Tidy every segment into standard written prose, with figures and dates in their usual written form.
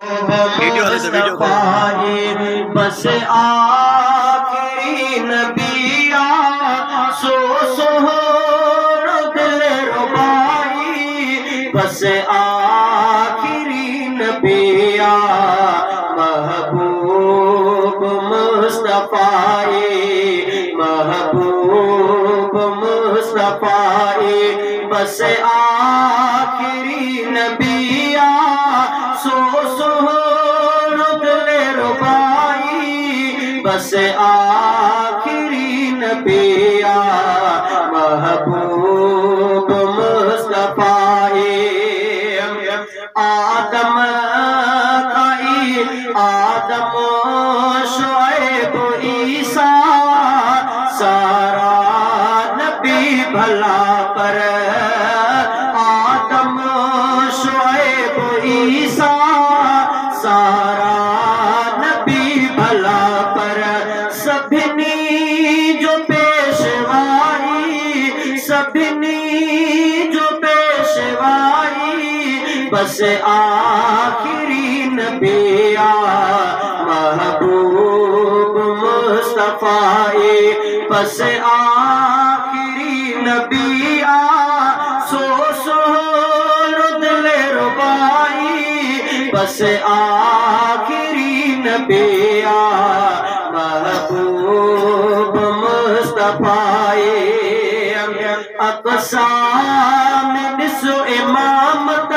Video वाले तो video को बस आखिरी नबिया सो दिल रुबाई बस आखिरी नबिया महबूब मुस्तफाए महबूब मुस्तफाए बस आखिरी नबिया सो दिल रुबाई बस आखिरी नबिया महबूब मुस्तफाए आदम आदम शुएब ईसा सारा नबी भला पर आदम शुएब ईसा सारा नबी भला पर सभिनी जो पेशवाई सभिनी जो पेशवाई बस आखिरी नबिया महबूब मुस्तफाए बस आखिरी नबिया सो दिल रुबाई बस आखिरी नबिया महबूब मुस्तफाए अक़सा में ॾिसो इमामत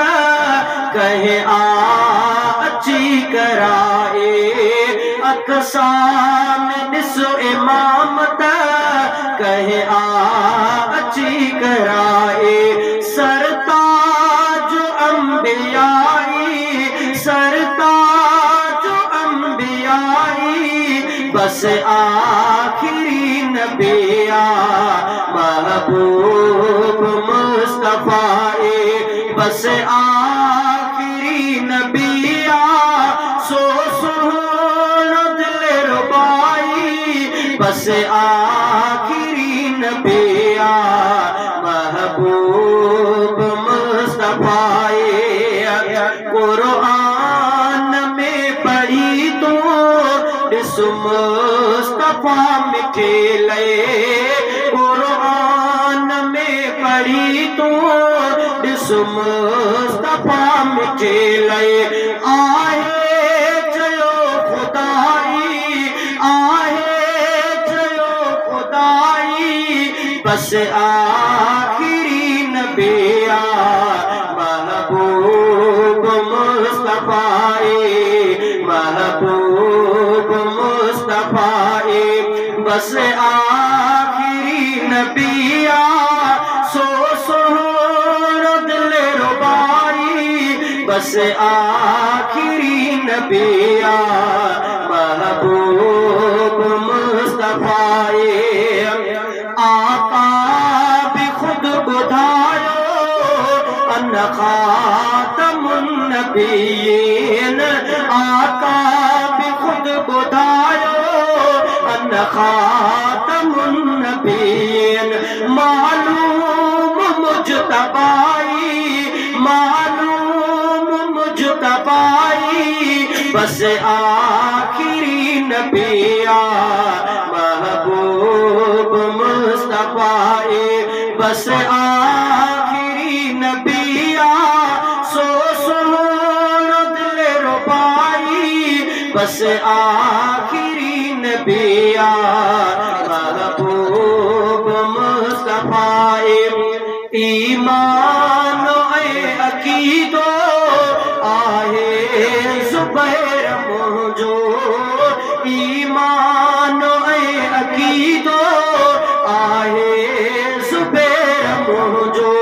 कहे अची कराए अक़सा में ॾिसो इमामत कहे अची कराए सरताज अंबियाई सरताज अंबियाई बस आखिरी नबिया महबूब मुस्तफाए बस आखिरी नबिया सो दिल रुबाई बस आखिरी नबिया महबूब मुस्तफाए कुरान में पढ़ी तो इस मुस्तफा मिठे लए कुरान में पढ़ी तो इस मुस्तफा मिठे लए आहे चयो खुदाई आहे चयो खुदाई बस आखिरी नबिया महबूब मुस्तफाए महबूब मुस्तफाए बस आखिरी नबिया सो दिल रुबाई बस आखिरी नबिया महबूब मुस्तफाए आका भी खुद बुधायो अन खातमुन नबिय्यीन आका भी खुद बुधायो अन खातमुन नबिय्यीन मालूम मुजतबाई मालूम मुजतबाई बस आखिरी नबिया महबूब मुस्तफाए बस आखिरी नबिया सो दिल रुबाई बस आखिरी नबिया महबूब मुस्तफाए ईमान ए अकीदो आहे ज़ुबैर मुंहिंजो ईमान ए अकीदो आहे ज़ुबैर मुंहिंजो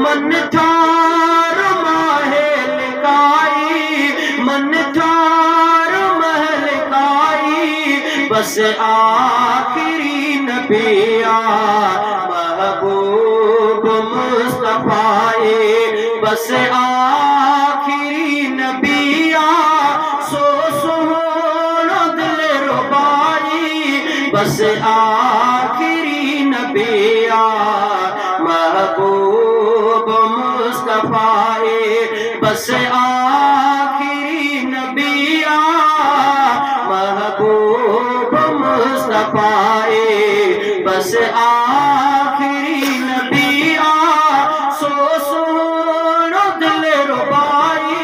मन ठार महल काई मन ठार महल काई बस आखिरी नबिया महबूब मुस्तफाए बस आखिरी नबिया सो दिल रुबाई बस आखिरी नबिया महबूब मुस्तफाए बस आखिरी नबी मुस्तफाए बस आखिरी नबी आ सो सुनो दिल रुबाई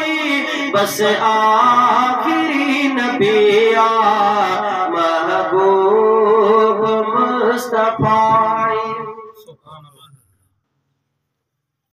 बस आखिरी नबी आ महबूब मुस्तफाए।